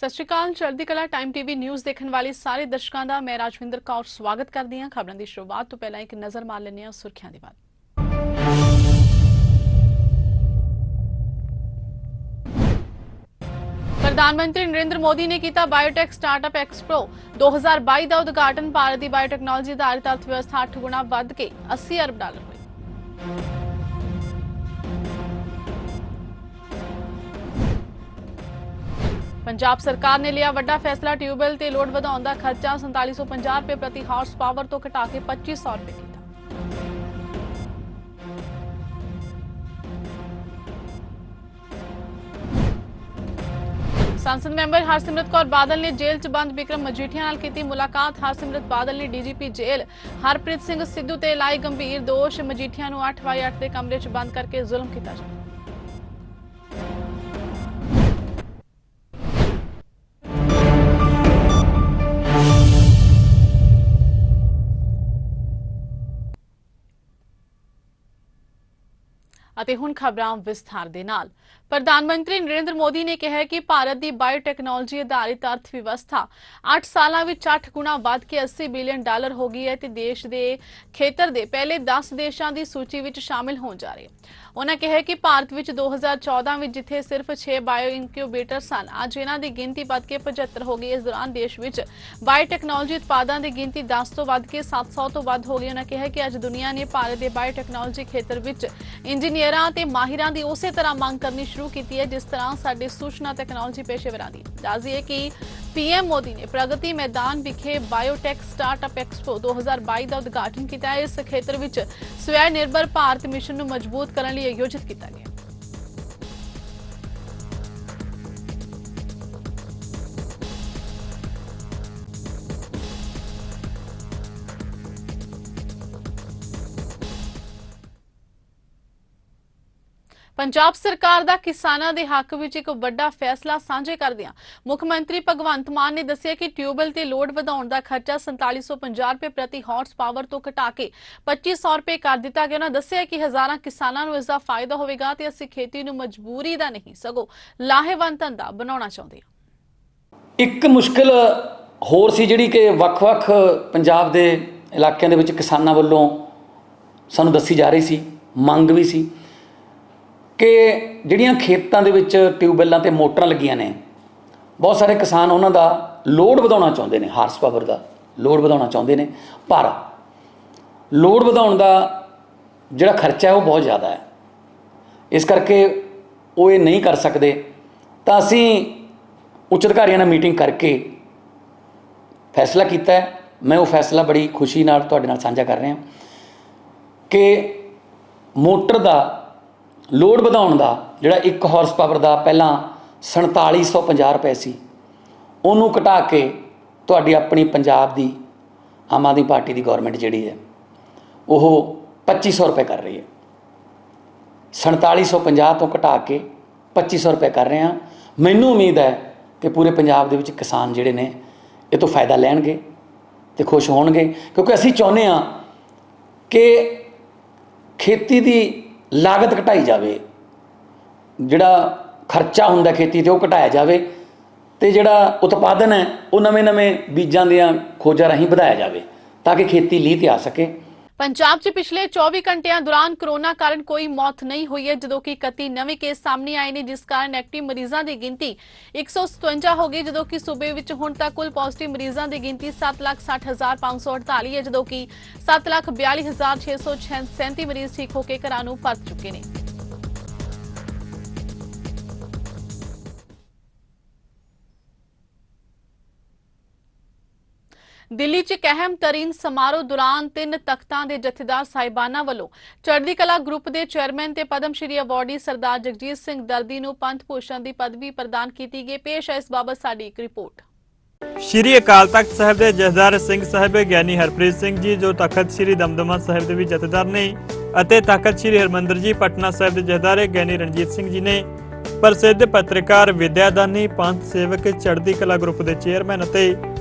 ਸਤਿ ਸ਼੍ਰੀ ਅਕਾਲ। ਚੜ੍ਹਦੀ ਕਲਾ ਟਾਈਮ ਟੀਵੀ ਨਿਊਜ਼ ਦੇਖਣ ਵਾਲੇ ਸਾਰੇ ਦਰਸ਼ਕਾਂ ਦਾ ਮੈਂ ਰਾਜਵਿੰਦਰ ਕੌਰ ਸਵਾਗਤ ਕਰਦੀ ਹਾਂ। ਖਬਰਾਂ ਦੀ ਸ਼ੁਰੂਆਤ ਤੋਂ ਪਹਿਲਾਂ ਇੱਕ ਨਜ਼ਰ ਮਾਰ ਲੈਂਦੇ ਹਾਂ ਸੁਰਖੀਆਂ ਦੇ ਵੱਲ। प्रधानमंत्री नरेंद्र मोदी ने किया बायोटेक स्टार्टअप एक्सपो 2022 का उद्घाटन। भारत की बायोटेक्नोलॉजी आधारित अर्थव्यवस्था 8 गुणा बढ़ के $80 अरब हुई। पंजाब सरकार ने लिया वड्डा फैसला। ट्यूबवैल ते लोड वधाउण दा खर्चा 4750 रुपए प्रति हार्स पावर तो घटा के 2500 रुपए किया। संसद मैंबर हरसिमरत कौर बादल ने जेल च बंद विक्रम मजीठिया नाल कीती मुलाकात। हरसिमरत बादल ने डीजीपी जेल हरप्रीत सिंह सिद्धू ते लाए गंभीर दोष। मजीठिया नूं 8x8 के कमरे च बंद करके जुल्म किया जाए। ਅਤੇ ਹੁਣ ਖਬਰਾਂ ਵਿਸਥਾਰ ਦੇ ਨਾਲ। ਪ੍ਰਧਾਨ ਮੰਤਰੀ ਨਰਿੰਦਰ ਮੋਦੀ ਨੇ ਕਿਹਾ ਕਿ ਭਾਰਤ ਦੀ ਬਾਇਓਟੈਕਨੋਲੋਜੀ ਆਧਾਰਿਤ ਅਰਥ ਵਿਵਸਥਾ 8 ਸਾਲਾਂ ਵਿੱਚ 8 ਗੁਣਾ ਵੱਧ ਕੇ $80 ਬਿਲੀਅਨ ਹੋ ਗਈ ਹੈ ਤੇ ਦੇਸ਼ ਦੇ ਖੇਤਰ ਦੇ ਪਹਿਲੇ 10 ਦੇਸ਼ਾਂ ਦੀ ਸੂਚੀ ਵਿੱਚ ਸ਼ਾਮਿਲ ਹੋਣ ਜਾ ਰਹੀ ਹੈ। ਉਹਨਾਂ ਕਿਹਾ ਕਿ ਭਾਰਤ ਵਿੱਚ 2014 ਵਿੱਚ ਜਿੱਥੇ ਸਿਰਫ 6 ਬਾਇਓ ਇਨਕਿਊਬੇਟਰ ਸਨ, ਅੱਜ ਇਹਨਾਂ ਦੀ ਗਿਣਤੀ ਵੱਧ ਕੇ 75 ਹੋ ਗਈ। ਇਸ ਦੌਰਾਨ ਦੇਸ਼ ਵਿੱਚ ਬਾਇਓਟੈਕਨੋਲੋਜੀ ਉਤਪਾਦਾਂ ਦੀ ਗਿਣਤੀ 10 ਤੋਂ ਵੱਧ ਕੇ 700 ਤੋਂ ਵੱਧ ਹੋ ਗਈ। ਉਹਨਾਂ ਕਿਹਾ ਕਿ ਅੱਜ ਦੁਨੀਆ ਨੇ ਭਾਰਤ ਦੇ ਬਾਇਓਟੈਕਨੋਲੋਜੀ ਖੇਤਰ ਵਿੱਚ ਇੰਜੀਨੀਅਰਾਂ ਤੇ ਮਾਹਿਰਾਂ ਦੀ ਉਸੇ ਤਰ੍ਹਾਂ ਮੰਗ ਕਰਨੀ शुरू की है जिस तरह साडे सूचना तकनोलॉजी पेशेवरां दी। दस दिए कि पीएम मोदी ने प्रगति मैदान विखे बायोटेक स्टार्टअप एक्सपो 2022 का उद्घाटन किया। इस खेत्र में स्वै निर्भर भारत मिशन को मजबूत करने लिए आयोजित किया गया। पंजाब सरकार दा किसानां दे हक विच एक वड्डा फैसला सांझे करदिआं मुख मंत्री भगवंत मान ने दस्सिआ कि ट्यूबवैल ते लोड वधाउण दा खर्चा 4750 रुपए प्रति हार्स पावर तो घटा के 2500 रुपए कर दिता गया। उन्होंने दस्सिआ कि हज़ारां किसानां नूं इसदा फायदा होवेगा ते असीं खेती नूं मजबूरी दा नहीं सगों लाहेवंद धंधा बनाउणा चाहुंदे हां। एक मुश्किल होर सी जिहड़ी कि ਵੱਖ-ਵੱਖ पंजाब दे इलाकिਆਂ ਦੇ ਵਿੱਚ किसानां ਵੱਲੋਂ ਸਾਨੂੰ ਦੱਸੀ ਜਾ ਰਹੀ ਸੀ, ਮੰਗ ਵੀ ਸੀ कि ਜਿਹੜੀਆਂ ਖੇਤਾਂ ਦੇ ਵਿੱਚ ਟਿਊਬਵੈਲਾਂ ਤੇ ਮੋਟਰਾਂ ਲੱਗੀਆਂ ਨੇ, ਬਹੁਤ ਸਾਰੇ ਕਿਸਾਨ ਉਹਨਾਂ ਦਾ ਲੋਡ ਵਧਾਉਣਾ ਚਾਹੁੰਦੇ ਨੇ, ਹਾਰਸ ਪਾਵਰ ਦਾ ਲੋਡ ਵਧਾਉਣਾ ਚਾਹੁੰਦੇ ਨੇ, ਪਰ ਲੋਡ ਵਧਾਉਣ ਦਾ ਜਿਹੜਾ ਖਰਚਾ ਹੈ ਉਹ ਬਹੁਤ ਜ਼ਿਆਦਾ ਹੈ। ਇਸ ਕਰਕੇ ਉਹ ਇਹ ਨਹੀਂ ਕਰ ਸਕਦੇ। ਤਾਂ ਅਸੀਂ ਉੱਚ ਅਧਿਕਾਰੀਆਂ ਨਾਲ ਮੀਟਿੰਗ ਕਰਕੇ ਫੈਸਲਾ ਕੀਤਾ ਹੈ। ਮੈਂ ਉਹ ਫੈਸਲਾ ਬੜੀ ਖੁਸ਼ੀ ਨਾਲ ਤੁਹਾਡੇ ਨਾਲ ਸਾਂਝਾ ਕਰ ਰਿਹਾ ਕਿ ਮੋਟਰ ਦਾ ਲੋਡ ਵਧਾਉਣ ਦਾ ਜਿਹੜਾ 1 ਹਾਰਸ ਪਾਵਰ ਦਾ ਪਹਿਲਾਂ 4750 ਰੁਪਏ ਸੀ, ਉਹਨੂੰ ਘਟਾ ਕੇ ਤੁਹਾਡੀ ਆਪਣੀ ਪੰਜਾਬ ਦੀ ਆਮ ਆਦਮੀ ਪਾਰਟੀ ਦੀ ਗਵਰਨਮੈਂਟ ਜਿਹੜੀ ਹੈ ਉਹ 2500 ਰੁਪਏ ਕਰ ਰਹੀ ਹੈ। 4750 ਤੋਂ ਘਟਾ ਕੇ 2500 ਰੁਪਏ ਕਰ ਰਹੇ ਹਾਂ। ਮੈਨੂੰ ਉਮੀਦ ਹੈ ਕਿ ਪੂਰੇ ਪੰਜਾਬ ਦੇ ਵਿੱਚ ਕਿਸਾਨ ਜਿਹੜੇ ਨੇ ਇਹ ਤੋਂ ਫਾਇਦਾ ਲੈਣਗੇ ਤੇ ਖੁਸ਼ ਹੋਣਗੇ, ਕਿਉਂਕਿ ਅਸੀਂ ਚਾਹੁੰਦੇ ਹਾਂ ਕਿ ਖੇਤੀ ਦੀ ਲਾਗਤ ਘਟਾਈ ਜਾਵੇ, ਜਿਹੜਾ ਖਰਚਾ ਹੁੰਦਾ ਖੇਤੀ 'ਤੇ ਉਹ ਘਟਾਇਆ ਜਾਵੇ ਤੇ ਜਿਹੜਾ ਉਤਪਾਦਨ ਹੈ ਉਹ ਨਵੇਂ ਬੀਜਾਂ ਦੀਆਂ ਖੋਜਾਂ ਰਾਹੀਂ ਵਧਾਇਆ ਜਾਵੇ ਤਾਂ ਕਿ ਖੇਤੀ ਲੀਹ 'ਤੇ ਆ ਸਕੇ। पंजाब च पिछले 24 घंटिया दौरान कोरोना कारण कोई मौत नहीं हुई है, जदों कि 31 नवे केस सामने आए ने, जिस कारण एक्टिव मरीजों की गिनती 157 हो गई, जदों कि सूबे विच हुण तक कुल पॉजिटिव मरीजों की गिनती 7,60,548 है, जदों कि 7,42,637 मरीज ठीक होकर घरां नूं परत चुके हैं। दिल्ली च एक अहम तरीन समारोह दौरान 3 तख्तां दे जथेदार साहिबाना वालों चढ़दी कला ग्रुप के चेयरमैन ते पद्म श्री अवार्डी सरदार जगजीत सिंह दर्दी नूं पंथ भूषण की पदवी प्रदान की गई। पेश है इस बाबत साडी एक रिपोर्ट। श्री अकाल तख्त साहिब के जथेदार सिंह साहिब ज्ञानी हरप्रीत सिंह जी जो तखत श्री दमदमा साहिब के भी जथेदार ने ਅਤੇ तखत श्री हरमंदर जी पटना साहिब के जथेदार ज्ञानी रणजीत सिंह जी ने प्रसिद्ध पत्रकार विद्यादानी पंथ सेवक चढ़दी कला ग्रुप के चेयरमैन ਅਤੇ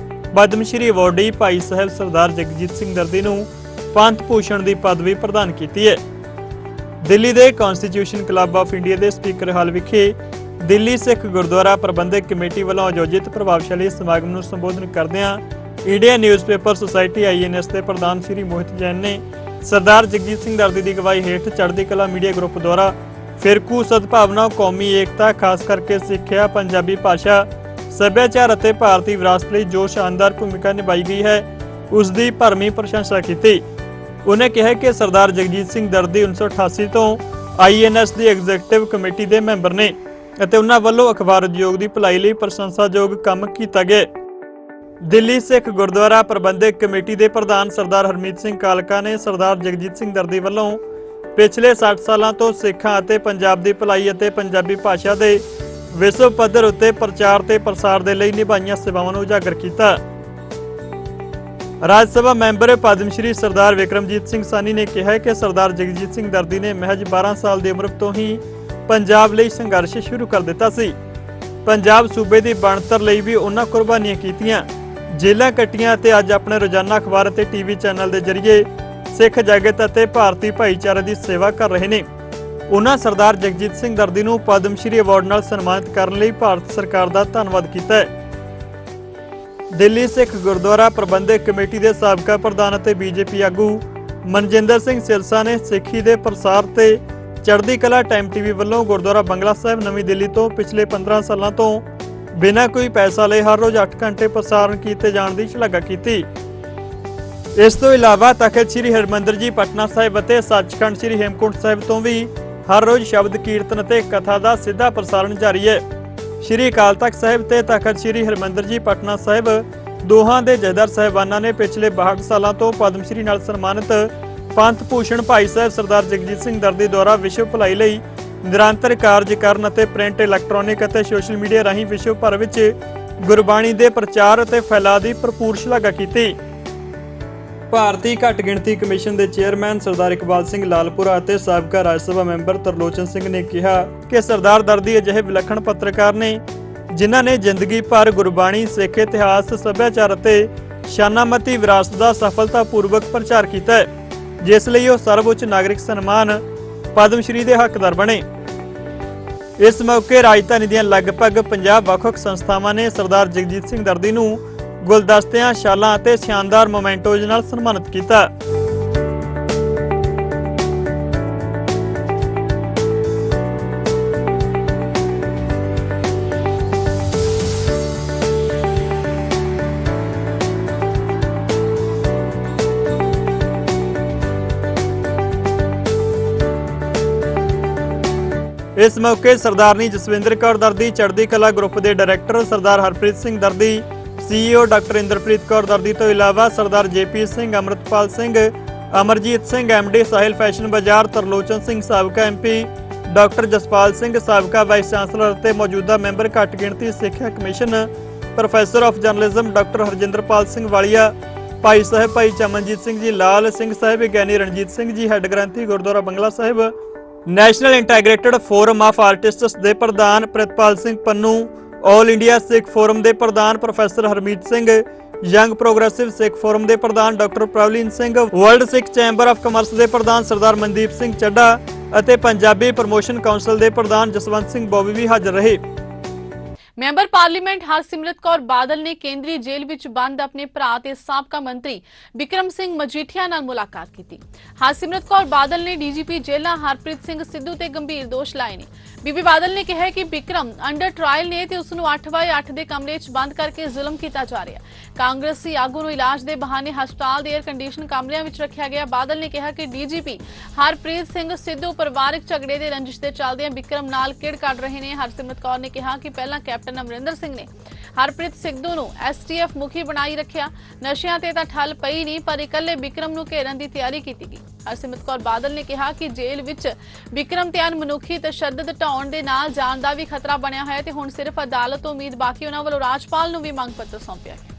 पद्म श्री अवार्डी भाई साहब सरदार जगजीत सिंह दर्दी नूं पंथ भूषण की पदवी प्रदान की है। दिल्ली के कॉन्स्टिट्यूशन क्लब ऑफ इंडिया के स्पीकर हाल विखे ਦਿੱਲੀ ਸਿੱਖ ਗੁਰਦੁਆਰਾ ਪ੍ਰਬੰਧਕ ਕਮੇਟੀ ਵੱਲੋਂ ਆਯੋਜਿਤ ਪ੍ਰਭਾਵਸ਼ਾਲੀ ਸਮਾਗਮ ਨੂੰ ਸੰਬੋਧਨ ਕਰਦਿਆਂ ਇੰਡੀਅਨ ਨਿਊਜ਼ਪੇਪਰ ਸੁਸਾਇਟੀ INS ਦੇ ਪ੍ਰਧਾਨ ਸ੍ਰੀ ਮੋਹਿਤ ਜੈਨ ਨੇ ਸਰਦਾਰ ਜਗਜੀਤ ਸਿੰਘ ਦਰਦੀ ਦੀ ਅਗਵਾਈ ਹੇਠ ਚੜ੍ਹਦੀ ਕਲਾ ਮੀਡੀਆ ਗਰੁੱਪ ਦੁਆਰਾ ਫਿਰਕੂ ਸਦਭਾਵਨਾ, ਕੌਮੀ ਏਕਤਾ, ਖਾਸ ਕਰਕੇ ਸਿੱਖਿਆ, ਪੰਜਾਬੀ ਭਾਸ਼ਾ, ਸੱਭਿਆਚਾਰ ਅਤੇ ਭਾਰਤੀ ਵਿਰਾਸਤ ਲਈ ਜੋ ਸ਼ਾਨਦਾਰ ਭੂਮਿਕਾ ਨਿਭਾਈ ਗਈ ਹੈ ਉਸ ਦੀ ਭਰਵੀਂ ਪ੍ਰਸ਼ੰਸਾ ਕੀਤੀ। ਉਹਨੇ ਕਿਹਾ ਕਿ ਸਰਦਾਰ ਜਗਜੀਤ ਸਿੰਘ ਦਰਦੀ 1988 ਤੋਂ INS ਦੀ ਐਗਜ਼ੀਕਟਿਵ ਕਮੇਟੀ ਦੇ ਮੈਂਬਰ ਨੇ ਅਤੇ ਉਹਨਾਂ ਵੱਲੋਂ ਅਖਬਾਰ ਉਦਯੋਗ ਦੀ ਭਲਾਈ ਲਈ ਪ੍ਰਸ਼ੰਸਾਯੋਗ ਕੰਮ ਕੀਤਾ ਗਿਆ। ਦਿੱਲੀ ਸਿੱਖ ਗੁਰਦੁਆਰਾ ਪ੍ਰਬੰਧਕ ਕਮੇਟੀ ਦੇ ਪ੍ਰਧਾਨ ਸਰਦਾਰ ਹਰਮੀਤ ਸਿੰਘ ਕਾਲਕਾ ਨੇ ਸਰਦਾਰ ਜਗਜੀਤ ਸਿੰਘ ਦਰਦੀ ਵੱਲੋਂ ਪਿਛਲੇ 60 ਸਾਲਾਂ ਤੋਂ ਸਿੱਖਾਂ ਅਤੇ ਪੰਜਾਬ ਦੀ ਭਲਾਈ ਅਤੇ ਪੰਜਾਬੀ ਭਾਸ਼ਾ ਦੇ ਵਿਸ਼ਵ ਪੱਧਰ ਉੱਤੇ ਪ੍ਰਚਾਰ ਤੇ ਪ੍ਰਸਾਰ ਦੇ ਲਈ ਨਿਭਾਈਆਂ ਸੇਵਾਵਾਂ ਨੂੰ ਉਜਾਗਰ ਕੀਤਾ। ਰਾਜ ਸਭਾ ਮੈਂਬਰ ਪਦਮ ਸ਼੍ਰੀ ਸਰਦਾਰ ਵਿਕਰਮਜੀਤ ਸਿੰਘ ਸਾਨੀ ਨੇ ਕਿਹਾ ਕਿ ਸਰਦਾਰ ਜਗਜੀਤ ਸਿੰਘ ਦਰਦੀ ਨੇ ਮਹਿਜ 12 ਸਾਲ ਦੀ ਉਮਰ ਤੋਂ ਹੀ ਪੰਜਾਬ ਲਈ ਸੰਘਰਸ਼ ਸ਼ੁਰੂ ਕਰ ਦਿੱਤਾ ਸੀ। ਪੰਜਾਬ ਸੂਬੇ ਦੀ ਬਣਤਰ ਲਈ ਵੀ ਉਹਨਾਂ ਕੁਰਬਾਨੀਆਂ ਕੀਤੀਆਂ, ਜੇਲ੍ਹਾਂ ਕੱਟੀਆਂ ਅਤੇ ਅੱਜ ਆਪਣੇ ਰੋਜ਼ਾਨਾ ਅਖਬਾਰ ਅਤੇ TV ਚੈਨਲ ਦੇ ਜ਼ਰੀਏ ਸਿੱਖ ਜਗਤ ਅਤੇ ਭਾਰਤੀ ਭਾਈਚਾਰੇ ਦੀ ਸੇਵਾ ਕਰ ਰਹੇ ਨੇ। ਉਹਨਾਂ ਸਰਦਾਰ ਜਗਜੀਤ ਸਿੰਘ ਦਰਦੀ ਨੂੰ ਪਦਮ ਸ਼੍ਰੀ ਅਵਾਰਡ ਨਾਲ ਸਨਮਾਨਿਤ ਕਰਨ ਲਈ ਭਾਰਤ ਸਰਕਾਰ ਦਾ ਧੰਨਵਾਦ ਕੀਤਾ ਹੈ। ਦਿੱਲੀ ਸਿੱਖ ਗੁਰਦੁਆਰਾ ਪ੍ਰਬੰਧਕ ਕਮੇਟੀ ਦੇ ਸਾਬਕਾ ਪ੍ਰਧਾਨ ਅਤੇ BJP ਆਗੂ ਮਨਜਿੰਦਰ ਸਿੰਘ ਸਿਰਸਾ ਨੇ ਸਿੱਖੀ ਦੇ ਪ੍ਰਸਾਰ ਤੇ ਚੜ੍ਹਦੀ ਕਲਾ ਟਾਈਮ TV ਵੱਲੋਂ ਗੁਰਦੁਆਰਾ ਬੰਗਲਾ ਸਾਹਿਬ ਨਵੀਂ ਦਿੱਲੀ ਤੋਂ ਪਿਛਲੇ 15 ਸਾਲਾਂ ਤੋਂ ਬਿਨਾਂ ਕੋਈ ਪੈਸਾ ਲਏ ਹਰ ਰੋਜ਼ 8 ਘੰਟੇ ਪ੍ਰਸਾਰਣ ਕੀਤੇ ਜਾਣ ਦੀ ਸ਼ਲਾਘਾ ਕੀਤੀ। ਇਸ ਤੋਂ ਇਲਾਵਾ ਤਖਤ ਸ੍ਰੀ ਹਰਿਮੰਦਰ ਜੀ ਪਟਨਾ ਸਾਹਿਬ ਅਤੇ ਸੱਚਖੰਡ ਸ੍ਰੀ ਹੇਮਕੁੰਟ ਸਾਹਿਬ ਤੋਂ ਵੀ ਹਰ ਰੋਜ਼ ਸ਼ਬਦ ਕੀਰਤਨ ਅਤੇ ਕਥਾ ਦਾ ਸਿੱਧਾ ਪ੍ਰਸਾਰਣ ਜਾਰੀ ਹੈ। ਸ੍ਰੀ ਅਕਾਲ ਤਖਤ ਸਾਹਿਬ ਤੇ ਤਖਤ ਸ੍ਰੀ ਹਰਿਮੰਦਰ ਜੀ ਪਟਨਾ ਸਾਹਿਬ ਦੋਹਾਂ ਦੇ ਜਥੇਦਾਰ ਸਾਹਿਬਾਨਾਂ ਨੇ ਪਿਛਲੇ 62 ਸਾਲਾਂ ਤੋਂ ਪਦਮ ਸ਼੍ਰੀ ਨਾਲ ਸਨਮਾਨਿਤ ਪੰਥ ਭੂਸ਼ਣ ਭਾਈ ਸਾਹਿਬ ਸਰਦਾਰ ਜਗਜੀਤ ਸਿੰਘ ਦਰਦੀ ਦੁਆਰਾ ਵਿਸ਼ਵ ਭਲਾਈ ਲਈ ਨਿਰੰਤਰ ਕਾਰਜ ਕਰਨ ਅਤੇ ਪ੍ਰਿੰਟ, ਇਲੈਕਟ੍ਰੋਨਿਕ ਅਤੇ ਸੋਸ਼ਲ ਮੀਡੀਆ ਰਾਹੀਂ ਵਿਸ਼ਵ ਭਰ ਵਿੱਚ ਗੁਰਬਾਣੀ ਦੇ ਪ੍ਰਚਾਰ ਅਤੇ ਫੈਲਾਅ ਦੀ ਭਰਪੂਰ ਸ਼ਲਾਘਾ ਕੀਤੀ। ਭਾਰਤੀ ਘੱਟ ਗਿਣਤੀ ਕਮਿਸ਼ਨ ਦੇ ਚੇਅਰਮੈਨ ਸਰਦਾਰ ਇਕਬਾਲ ਸਿੰਘ ਲਾਲਪੁਰਾ ਅਤੇ ਸਾਬਕਾ ਰਾਜ ਸਭਾ ਮੈਂਬਰ ਤਰਲੋਚਨ ਸਿੰਘ ਨੇ ਕਿਹਾ ਕਿ ਸਰਦਾਰ ਦਰਦੀ ਅਜਿਹੇ ਵਿਲੱਖਣ ਪੱਤਰਕਾਰ ਨੇ ਜਿਨ੍ਹਾਂ ਨੇ ਜ਼ਿੰਦਗੀ ਭਰ ਗੁਰਬਾਣੀ, ਸਿੱਖ ਇਤਿਹਾਸ, ਸੱਭਿਆਚਾਰ ਅਤੇ ਸ਼ਾਨਾਮਤੀ ਵਿਰਾਸਤ ਦਾ ਸਫਲਤਾਪੂਰਵਕ ਪ੍ਰਚਾਰ ਕੀਤਾ ਹੈ, ਜਿਸ ਲਈ ਉਹ ਸਰਵਉੱਚ ਨਾਗਰਿਕ ਸਨਮਾਨ ਪਦਮ ਸ਼੍ਰੀ ਦੇ ਹੱਕਦਾਰ ਬਣੇ। ਇਸ ਮੌਕੇ ਰਾਜਧਾਨੀ ਦੀਆਂ ਲਗਭਗ 50 ਵੱਖ-ਵੱਖ ਸੰਸਥਾਵਾਂ ਨੇ ਸਰਦਾਰ ਜਗਜੀਤ ਸਿੰਘ ਦਰਦੀ ਨੂੰ ਗੁਲਦਸਤਿਆਂ, ਸ਼ਾਲਾਂ ਅਤੇ ਸ਼ਾਨਦਾਰ ਮੋਮੈਂਟੋਜ਼ ਨਾਲ ਸਨਮਾਨਿਤ ਕੀਤਾ। ਇਸ ਮੌਕੇ ਸਰਦਾਰਨੀ ਜਸਵਿੰਦਰ ਕੌਰ ਦਰਦੀ, ਚੜ੍ਹਦੀ ਕਲਾ ਗਰੁੱਪ ਦੇ director Sardar Harpreet Singh Dardi, CEO doctor Inderpreet Kaur Dardi ਤੋਂ ਇਲਾਵਾ Sardar JP Singh, Amritpal Singh, Amarjit Singh MD Sahil fashion Bazaar, Tarlochan Singh ਸਾਬਕਾ MP, ਡਾਕਟਰ ਜਸਪਾਲ ਸਿੰਘ ਸਾਬਕਾ ਵਾਈਸ ਚਾਂਸਲਰ ਅਤੇ ਮੌਜੂਦਾ ਮੈਂਬਰ ਘੱਟ ਗਿਣਤੀ ਸਿੱਖਿਆ commission, professor of journalism doctor Harjinderpal Singh Walia, Bhai Sahib Bhai ਚਮਨਜੀਤ Singh ji, Lal Singh Sahib, Giani Ranjit Singh ji, head granthi Gurdwara Bangla Sahib, national integrated forum of artists ਦੇ ਪ੍ਰਧਾਨ Pritpal Singh Pannu, all India Sikh forum ਦੇ ਪ੍ਰਧਾਨ professor Harmeet Singh, young progressive Sikh forum ਦੇ ਪ੍ਰਧਾਨ doctor Pravleen Singh, world Sikh chamber of commerce ਦੇ ਪ੍ਰਧਾਨ ਸਰਦਾਰ ਮਨਦੀਪ ਸਿੰਘ ਚੱਡਾ ਅਤੇ ਪੰਜਾਬੀ ਪ੍ਰਮੋਸ਼ਨ ਕਾਉਂਸਲ ਦੇ ਪ੍ਰਧਾਨ ਜਸਵੰਤ ਸਿੰਘ ਬੋਬੀ ਵੀ ਹਾਜ਼ਰ ਰਹੇ। ਮੈਂਬਰ ਪਾਰਲੀਮੈਂਟ ਹਰਸਿਮਰਤ ਕੌਰ ਬਾਦਲ ਨੇ ਕੇਂਦਰੀ ਜੇਲ੍ਹ ਵਿੱਚ ਬੰਦ ਆਪਣੇ ਭਰਾ ਤੇ ਸਾਬਕਾ ਮੰਤਰੀ ਬਿਕਰਮ ਸਿੰਘ ਮਜੀਠੀਆ ਨਾਲ ਮੁਲਾਕਾਤ ਕੀਤੀ। ਹਰਸਿਮਰਤ ਕੌਰ ਬਾਦਲ ਨੇ DGP ਜੇਲ੍ਹਾਂ ਹਰਪ੍ਰੀਤ ਸਿੰਘ ਸਿੱਧੂ ਤੇ ਗੰਭੀਰ ਦੋਸ਼ ਲਾਏ ਨੇ। ਬੀਬੀ ਬਾਦਲ ਨੇ ਕਿਹਾ ਕਿ ਬਿਕਰਮ ਅੰਡਰ ਟ੍ਰਾਇਲ ਨੇ ਤੇ ਉਸ ਨੂੰ 8x8 ਦੇ ਕਮਰੇ 'ਚ ਬੰਦ ਕਰਕੇ ਜ਼ੁਲਮ ਕੀਤਾ ਜਾ ਰਿਹਾ। ਕਾਂਗਰਸੀ ਆਗੂ ਨੂੰ ਇਲਾਜ ਦੇ ਬਹਾਨੇ ਹਸਪਤਾਲ ਦੇ 에ਅਰ ਕੰਡੀਸ਼ਨ ਕਮਰਿਆਂ ਵਿੱਚ ਰੱਖਿਆ ਗਿਆ। ਬਾਦਲ ਨੇ ਕਿਹਾ ਕਿ DGP ਹਰਪ੍ਰੀਤ ਸਿੰਘ ਸਿੱਧੂ ਪਰਿਵਾਰਕ ਝਗੜੇ ਦੇ ਰੰਜਿਸ਼ ਦੇ ਚੱਲਦਿਆਂ ਬਿਕਰਮ ਨਾਲ ਕਿੜ ਕੱਢ ਰਹੇ ਨੇ। ਹਰਸਿਮਰਤ ਕੌਰ ਨੇ ਕਿਹਾ ਕਿ ਪਹਿਲਾਂ ਕੈਪਟਨ ਅਮਰਿੰਦਰ ਸਿੰਘ ਨੇ ਹਰਪ੍ਰੀਤ ਸਿੱਧੂ ਨੂੰ STF ਮੁਖੀ ਬਣਾਈ ਰੱਖਿਆ। ਨਸ਼ਿਆਂ ਤੇ ਤਾਂ ਠੱਲ ਪਈ ਨਹੀਂ, ਪਰ ਇਕੱਲੇ ਬਿਕਰਮ ਨੂੰ ਘੇਰਨ ਦੀ ਤਿਆਰੀ ਕੀਤੀ ਗਈ। ਹਰਸਿਮਰਤ ਕੌਰ ਬਾਦਲ ਨੇ ਕਿਹਾ ਕਿ ਜੇਲ੍ਹ ਵਿੱਚ ਬਿਕਰਮ ਤੇ ਅਣਮਨੁੱਖੀ ਤਸ਼ੱਦਦ ਢਾਉਣ ਦੇ ਨਾਲ ਜਾਨ ਦਾ ਵੀ ਖਤਰਾ ਬਣਿਆ ਹੋਇਆ ਤੇ ਹੁਣ ਸਿਰਫ ਅਦਾਲਤ ਤੋਂ ਉਮੀਦ ਬਾਕੀ। ਉਹਨਾਂ ਵੱਲੋਂ ਰਾਜਪਾਲ ਨੂੰ ਵੀ ਮੰਗ ਪੱਤਰ ਸੌਂਪਿਆ ਗਿਆ।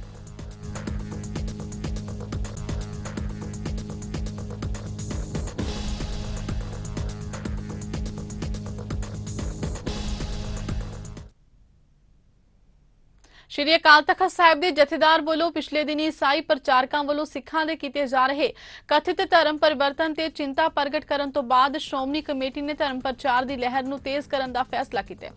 ਸ਼੍ਰੀ ਅਕਾਲ ਤਖ਼ਤ ਸਾਹਿਬ ਦੇ ਜਥੇਦਾਰ ਵੱਲੋਂ ਪਿਛਲੇ ਦਿਨੀ ਈਸਾਈ ਪ੍ਰਚਾਰਕਾਂ ਵੱਲੋਂ ਸਿੱਖਾਂ ਦੇ ਕੀਤੇ ਜਾ ਰਹੇ ਕਥਿਤ ਧਰਮ ਪਰਿਵਰਤਨ ਤੇ ਚਿੰਤਾ ਪ੍ਰਗਟ ਕਰਨ ਤੋਂ ਬਾਅਦ ਸ਼੍ਰੋਮਣੀ ਕਮੇਟੀ ਨੇ ਧਰਮ ਪ੍ਰਚਾਰ ਦੀ ਲਹਿਰ ਨੂੰ ਤੇਜ਼ ਕਰਨ ਦਾ ਫੈਸਲਾ ਕੀਤਾ ਹੈ।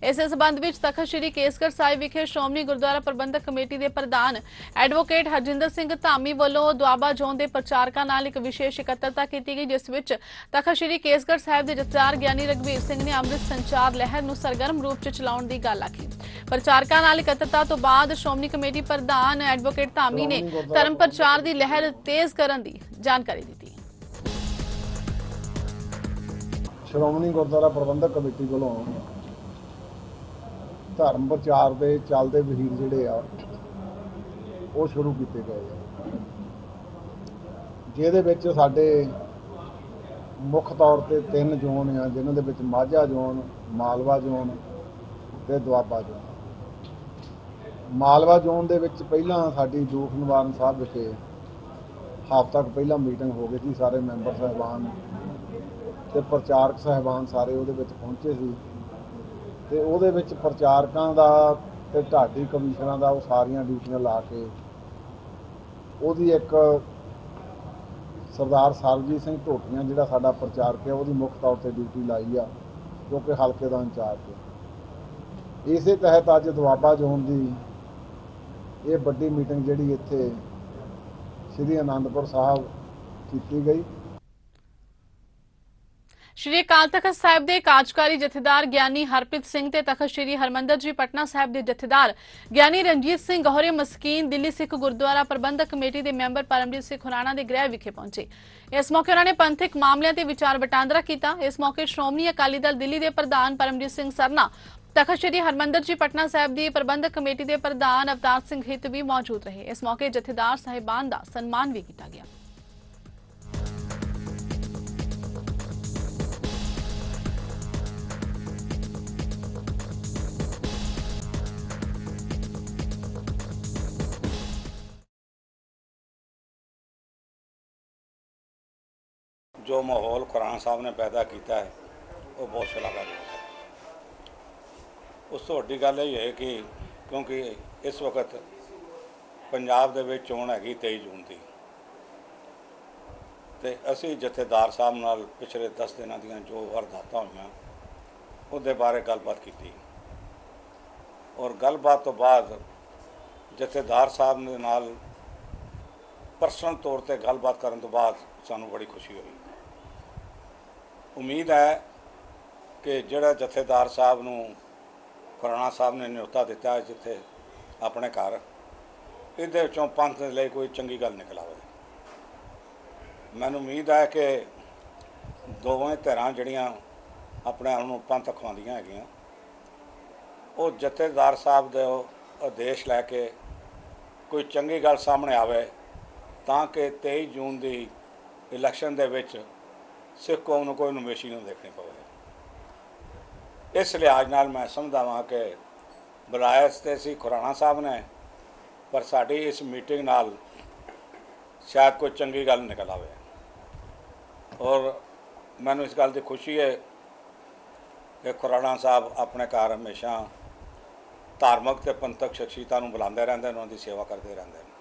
ਇਸੇ ਸਬੰਧ ਵਿੱਚ ਤਖ਼ਤ ਸ੍ਰੀ ਕੇਸਗੜ੍ਹ ਸਾਹਿਬ ਵਿਖੇ ਸ਼੍ਰੋਮਣੀ ਗੁਰਦੁਆਰਾ ਪ੍ਰਬੰਧਕ ਕਮੇਟੀ ਦੇ ਪ੍ਰਧਾਨ ਐਡਵੋਕੇਟ ਹਰਜਿੰਦਰ ਸਿੰਘ ਧਾਮੀ ਵੱਲੋਂ ਦੁਆਬਾ ਜ਼ੋਨ ਦੇ ਪ੍ਰਚਾਰਕਾਂ ਨਾਲ ਇੱਕ ਵਿਸ਼ੇਸ਼ ਇਕੱਤਰਤਾ ਕੀਤੀ ਗਈ, ਜਿਸ ਵਿੱਚ ਤਖ਼ਤ ਸ੍ਰੀ ਕੇਸਗੜ੍ਹ ਸਾਹਿਬ ਦੇ ਜਥੇਦਾਰ ਗਿਆਨੀ ਰਘਬੀਰ ਸਿੰਘ ਨੇ ਅੰਮ੍ਰਿਤ ਸੰਚਾਰ ਲਹਿਰ ਨੂੰ ਸਰਗਰਮ ਰੂਪ 'ਚ ਚਲਾਉਣ ਦੀ ਗੱਲ ਆਖੀ। ਪ੍ਰਚਾਰਕਾਂ ਨਾਲ ਇਕੱਤਰਤਾ ਤੋਂ ਬਾਅਦ ਸ਼੍ਰੋਮਣੀ ਕਮੇਟੀ ਪ੍ਰਧਾਨ ਐਡਵੋਕੇਟ ਧਾਮੀ ਨੇ ਧਰਮ ਪ੍ਰਚਾਰ ਦੀ ਲਹਿਰ ਤੇਜ਼ ਕਰਨ ਦੀ ਜਾਣਕਾਰੀ ਦਿੱਤੀ। ਸ਼੍ਰੋਮਣੀ ਗੁਰਦੁਆਰਾ ਪ੍ਰਬੰਧਕ ਕਮੇਟੀ ਵੱਲੋਂ ਧਰਮ ਪ੍ਰਚਾਰ ਦੇ ਚੱਲਦੇ ਵਹੀਰ ਜਿਹੜੇ ਆ ਉਹ ਸ਼ੁਰੂ ਕੀਤੇ ਗਏ ਆ, ਜਿਹਦੇ ਵਿੱਚ ਸਾਡੇ ਮੁੱਖ ਤੌਰ ਤੇ 3 ਜ਼ੋਨ ਆ, ਜਿਨ੍ਹਾਂ ਦੇ ਵਿੱਚ ਮਾਝਾ ਜ਼ੋਨ, ਮਾਲਵਾ ਜ਼ੋਨ ਤੇ ਦੁਆਬਾ ਜ਼ੋਨ। ਮਾਲਵਾ ਜ਼ੋਨ ਦੇ ਵਿੱਚ ਪਹਿਲਾਂ ਸਾਡੀ ਦੁੱਖ ਨਿਵਾਰਨ ਸਾਹਿਬ ਵਿਖੇ ਹਫ਼ਤਾ ਕੁ ਪਹਿਲਾਂ ਮੀਟਿੰਗ ਹੋ ਗਈ ਸੀ। ਸਾਰੇ ਮੈਂਬਰ ਸਾਹਿਬਾਨ ਤੇ ਪ੍ਰਚਾਰਕ ਸਾਹਿਬਾਨ ਸਾਰੇ ਉਹਦੇ ਵਿੱਚ ਪਹੁੰਚੇ ਸੀ ਤੇ ਉਹਦੇ ਵਿੱਚ ਪ੍ਰਚਾਰਕਾਂ ਦਾ ਤੇ ਢਾਡੀ ਕਮਿਸ਼ਨਾਂ ਦਾ ਉਹ ਸਾਰੀਆਂ ਡਿਊਟੀਆਂ ਲਾ ਕੇ ਉਹਦੀ ਇੱਕ ਸਰਦਾਰ ਸਰਬਜੀਤ ਸਿੰਘ ਢੋਟੀਆਂ ਜਿਹੜਾ ਸਾਡਾ ਪ੍ਰਚਾਰਕ ਹੈ ਉਹਦੀ ਮੁੱਖ ਤੌਰ ਤੇ ਡਿਊਟੀ ਲਾਈ ਆ, ਜੋ ਕਿ ਹਲਕੇ ਦਾ ਇੰਚਾਰਜ ਹੈ। ਇਸੇ ਤਹਿਤ ਅੱਜ ਦੁਆਬਾ ਜ਼ੋਨ ਦੀ ਇਹ ਵੱਡੀ ਮੀਟਿੰਗ ਜਿਹੜੀ ਇੱਥੇ ਸ੍ਰੀ ਅਨੰਦਪੁਰ ਸਾਹਿਬ ਕੀਤੀ ਗਈ। ਸ਼੍ਰੀ ਅਕਾਲ ਤਖ਼ਤ ਸਾਹਿਬ ਦੇ ਕਾਰਜਕਾਰੀ ਜਥੇਦਾਰ ਗਿਆਨੀ ਹਰਪ੍ਰੀਤ ਸਿੰਘ ਤੇ ਤਖ਼ਤ ਸ਼੍ਰੀ ਹਰਮੰਦਰ ਜੀ ਪਟਨਾ ਸਾਹਿਬ ਦੇ ਜਥੇਦਾਰ ਗਿਆਨੀ ਰਣਜੀਤ ਸਿੰਘ ਗਹੋਰੇ ਮਸਕੀਨ ਦਿੱਲੀ ਸਿੱਖ ਗੁਰਦੁਆਰਾ ਪ੍ਰਬੰਧਕ ਕਮੇਟੀ ਦੇ ਮੈਂਬਰ ਪਰਮਜੀਤ ਸਿੰਘ ਖੁਰਾਣਾ ਦੇ ਗ੍ਰਹਿ ਵਿਖੇ ਪਹੁੰਚੇ। ਇਸ ਮੌਕੇ ਉਹਨਾਂ ਨੇ ਪੰਥਕ ਮਾਮਲਿਆਂ ਤੇ ਵਿਚਾਰ ਵਟਾਂਦਰਾ ਕੀਤਾ। ਇਸ ਮੌਕੇ ਸ਼੍ਰੋਮਣੀ ਅਕਾਲੀ ਦਲ ਦਿੱਲੀ ਦੇ ਪ੍ਰਧਾਨ ਪਰਮਜੀਤ ਸਿੰਘ ਸਰਨਾ, ਤਖ਼ਤ ਸ਼੍ਰੀ ਹਰਮੰਦਰ ਜੀ ਪਟਨਾ ਸਾਹਿਬ ਦੀ ਪ੍ਰਬੰਧਕ ਕਮੇਟੀ ਦੇ ਪ੍ਰਧਾਨ ਅਵਤਾਰ ਸਿੰਘ ਹਿੱਤ ਵੀ ਮੌਜੂਦ ਰਹੇ। ਇਸ ਮੌਕੇ ਜਥੇਦਾਰ ਸਾਹਿਬਾਨ ਦਾ ਸਨਮਾਨ ਵੀ ਕੀਤਾ ਗਿਆ। जो माहौल खुराना साहब ने पैदा किया है वो बहुत शलाघायोग है। उस तो वड्डी गल ये है कि क्योंकि इस वक्त पंजाब दे विच चोण हैगी 23 जून की, तो असी जथेदार साहब नाल पिछले 10 दिनों दीयां जो वारदातां होईयां उहदे बारे गलबात की और गलबात तो बाद जथेदार साहब दे नाल परसनल तौर पर गलबात करन तो बाद सानूं बड़ी खुशी हुई। उम्मीद है कि जिहड़ा जथेदार साहब नूं खुराना साहब ने न्योता दिता है जिथे अपने घर, इहदे विचों पंथ दे लई कोई चंगी गल निकल आवे। मैनूं उम्मीद है कि दोवें धिरां जिहड़ियां अपने आप नूं पंथ अखवांदियां हैगियां वो जथेदार साहब दे आदेश लैके कोई चंगी गल सामने आवे तां कि 23 जून की इलैक्शन दे विच सिख कौम नूं कोई नमेशी नहीं देखनी पवे। इस लिहाज नाल मैं समझदा वां कि बुलाया ते सी खुराना साहब ने, पर साडी इस मीटिंग नाल शायद कोई चंगी गल निकल आवे और मैनूं इस गल दी खुशी है कि खुराना साहब अपने घर हमेशा धार्मिक ते पंथक शख्सियतां नूं बुलांदे रहिंदे ने, उन्हां दी सेवा करते रहंदे ने।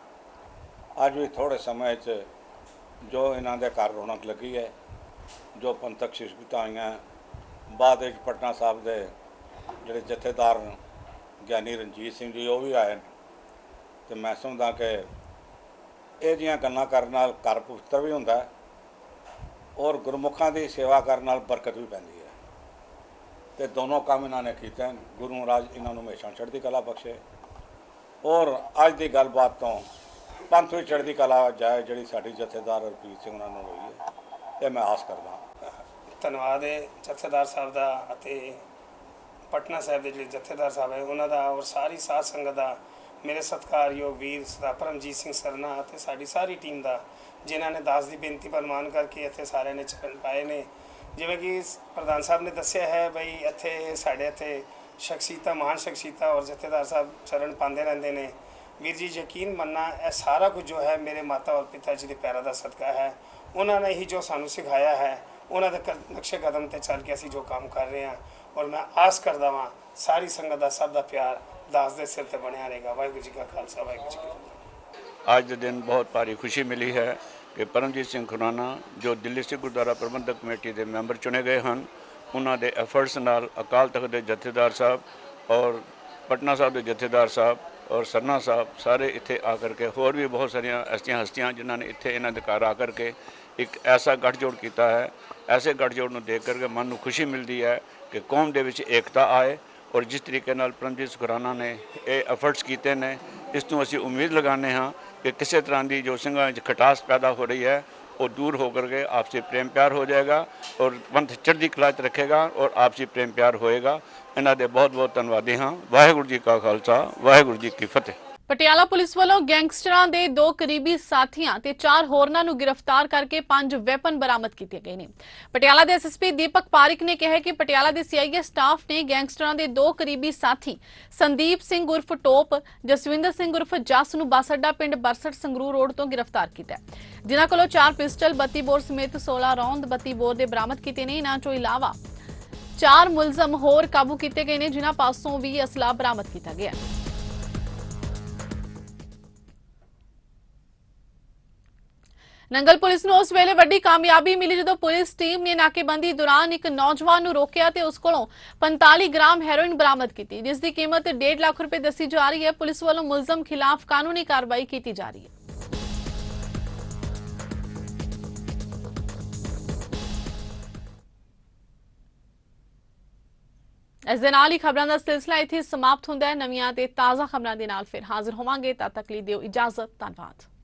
अज भी थोड़े समय जो इन्हां दे घर रौनक लगी है, जो पंथक शख्सियतां आईयां, बाद पटना साहब के जिहड़े जथेदार ਗਿਆਨੀ ਰਣਜੀਤ ਸਿੰਘ जी वो भी आए, तो मैं समझदा कि ਇਹ ਜਿਹੀਆਂ ਗੱਲਾਂ ਕਰਨ ਨਾਲ ਘਰ ਪਵਿੱਤਰ ਵੀ ਹੁੰਦਾ और गुरमुखां की सेवा करने नाल बरकत भी पैंदी है। तो दोनों काम इन्होंने किए। गुरु महाराज इन्होंने हमेशा चढ़ती कला बख्शे और अज की गलबात तो पंथ भी चढ़ती कला जाए जी साड़ी जथेदार हरप्रीत सिंह उन्होंने हुई है, ये मैं आस करदा। धन्यवाद है जथेदार साहब का, पटना साहब के जो जथेदार साहब है उन्होंने और सारी साध संगत का, मेरे सत्कारयोग वीर सरदार परमजीत सिंह सरना ते साड़ी सारी टीम का जिन्होंने दास की बेनती पर मान करके इतने सारे ने चरण पाए ने। जिवें कि प्रधान साहब ने दस्सिया है बई इत्थे साढ़े इत्थे शख्सियत महान शख्सियत और जथेदार साहब चरण पाते रहते हैं। वीर जी यकीन मनना यह सारा कुछ जो है मेरे माता और पिता जी के पैरों का सदका है। उन्होंने ही जो सानू सिखाया है, उन्होंने नक्शे कदम पर चल के असी जो काम कर रहे हैं और मैं आस करदा वां सारी संगत का सब का प्यार ਦਾਸ ਦੇ ਸਿਰ ਤੇ ਬਣਿਆ ਰਹੇਗਾ। ਵਾਹਿਗੁਰੂ ਜੀ ਕਾ ਖਾਲਸਾ, ਵਾਹਿਗੁਰੂ ਜੀ ਕੀ ਫਤਿਹ। ਅੱਜ ਦੇ ਦਿਨ ਬਹੁਤ ਭਾਰੀ ਖੁਸ਼ੀ ਮਿਲੀ ਹੈ ਕਿ ਪਰਮਜੀਤ ਸਿੰਘ ਖੁਰਾਨਾ ਜੋ ਦਿੱਲੀ ਸਿੱਖ ਗੁਰਦੁਆਰਾ ਪ੍ਰਬੰਧਕ ਕਮੇਟੀ ਦੇ ਮੈਂਬਰ ਚੁਣੇ ਗਏ ਹਨ, ਉਹਨਾਂ ਦੇ ਐਫਰਟਸ ਨਾਲ ਅਕਾਲ ਤਖਤ ਦੇ ਜਥੇਦਾਰ ਸਾਹਿਬ ਔਰ ਪਟਨਾ ਸਾਹਿਬ ਦੇ ਜਥੇਦਾਰ ਸਾਹਿਬ ਔਰ ਸਰਨਾ ਸਾਹਿਬ ਸਾਰੇ ਇੱਥੇ ਆ ਕਰਕੇ, ਹੋਰ ਵੀ ਬਹੁਤ ਸਾਰੀਆਂ ਐਸੀਆਂ ਹਸਤੀਆਂ ਜਿਨ੍ਹਾਂ ਨੇ ਇੱਥੇ ਇਹਨਾਂ ਦੇ ਘਰ ਆ ਕਰਕੇ ਇੱਕ ਐਸਾ ਗੱਠਜੋੜ ਕੀਤਾ ਹੈ। ਐਸੇ ਗੱਠਜੋੜ ਨੂੰ ਦੇਖ ਕਰਕੇ ਮਨ ਨੂੰ ਖੁਸ਼ੀ ਮਿਲਦੀ ਹੈ ਕਿ ਕੌਮ ਦੇ ਵਿੱਚ ਏਕਤਾ ਆਏ। ਔਰ ਜਿਸ ਤਰੀਕੇ ਨਾਲ ਪਰਮਜੀਤ ਖੁਰਾਨਾ ਨੇ ਇਹ ਐਫਰਟਸ ਕੀਤੇ ਨੇ, ਇਸ ਤੋਂ ਅਸੀਂ ਉਮੀਦ ਲਗਾਉਂਦੇ ਹਾਂ ਕਿ ਕਿਸੇ ਤਰ੍ਹਾਂ ਦੀ ਜੋ ਸਿੰਘਾਂ ਵਿੱਚ ਖਟਾਸ ਪੈਦਾ ਹੋ ਰਹੀ ਹੈ वो दूर होकर के आपसी प्रेम प्यार हो जाएगा और पंथ चढ़दी कला च रखेगा और आपसी प्रेम प्यार होएगा। इन्हां दे बहुत बहुत धन्नवादी हाँ। वाहिगुरू जी का खालसा, वाहिगुरू जी की फतेह। ਪਟਿਆਲਾ ਪੁਲਿਸ ਵੱਲੋਂ ਗੈਂਗਸਟਰਾਂ ਦੇ 2 ਕਰੀਬੀ ਸਾਥੀਆਂ ਤੇ 4 ਹੋਰਨਾਂ ਨੂੰ ਗ੍ਰਿਫਤਾਰ ਕਰਕੇ 5 ਵੈਪਨ ਬਰਾਮਦ ਕੀਤੇ ਗਏ ਨੇ। ਪਟਿਆਲਾ ਦੇ ਐਸਐਸਪੀ ਦੀਪਕ ਪਾਰਿਕ ਨੇ ਕਿਹਾ ਕਿ ਪਟਿਆਲਾ ਦੇ ਸੀਆਈਏ ਸਟਾਫ ਨੇ ਗੈਂਗਸਟਰਾਂ ਦੇ 2 ਕਰੀਬੀ ਸਾਥੀ ਸੰਦੀਪ ਸਿੰਘ ਉਰਫ ਟੋਪ, ਜਸਵਿੰਦਰ ਸਿੰਘ ਉਰਫ ਜੱਸ ਨੂੰ ਬੱਸ ਅੱਡਾ ਪਿੰਡ ਬਰਸਟ ਸੰਗਰੂਰ ਰੋਡ ਤੋਂ ਗ੍ਰਿਫਤਾਰ ਕੀਤਾ ਹੈ, ਜਿਨ੍ਹਾਂ ਕੋਲੋਂ 4 ਪਿਸਟਲ, 32 ਬੋਰ ਸਮੇਤ 16 ਰੌਂਦ 32 ਬੋਰ ਦੇ ਬਰਾਮਦ ਕੀਤੇ ਨੇ। ਇਹਨਾਂ ਤੋਂ ਇਲਾਵਾ 4 ਮੁਲਜ਼ਮ ਹੋਰ ਕਾਬੂ ਕੀਤੇ ਗਏ ਨੇ, ਜਿਨ੍ਹਾਂ ਪਾਸੋਂ ਵੀ ਅਸਲਾ ਬਰਾਮਦ ਕੀਤਾ ਗਿਆ। ਨੰਗਲ ਪੁਲਿਸ ਨੂੰ ਉਸ ਵੇਲੇ ਵੱਡੀ ਕਾਮਯਾਬੀ ਮਿਲੀ ਜਦੋਂ ਪੁਲਿਸ ਟੀਮ ਨੇ ਨਾਕੇਬੰਦੀ ਦੌਰਾਨ ਇੱਕ ਨੌਜਵਾਨ ਨੂੰ ਰੋਕਿਆ ਤੇ ਉਸ ਕੋਲੋਂ 45 ਗ੍ਰਾਮ ਹੈਰੋਇਨ ਬਰਾਮਦ ਕੀਤੀ, ਜਿਸ ਦੀ ਕੀਮਤ 1.5 ਲੱਖ ਰੁਪਏ ਦੱਸੀ ਜਾ ਰਹੀ ਹੈ। ਪੁਲਿਸ ਵੱਲੋਂ ਮੁਲਜ਼ਮ ਖਿਲਾਫ ਕਾਨੂੰਨੀ ਕਾਰਵਾਈ ਕੀਤੀ ਜਾ ਰਹੀ ਹੈ। ਇਸ ਦੇ ਨਾਲ ਹੀ ਖਬਰਾਂ ਦਾ ਸਿਲਸਿਲਾ ਇੱਥੇ ਸਮਾਪਤ ਹੁੰਦਾ ਹੈ। ਨਵੀਆਂ ਤੇ ਤਾਜ਼ਾ ਖਬਰਾਂ ਦੇ ਨਾਲ ਫਿਰ ਹਾਜ਼ਰ ਹੋਵਾਂਗੇ। ਤਦ ਤੱਕ ਲਈ ਦਿਓ ਇਜਾਜ਼ਤ। ਧੰਨਵਾਦ।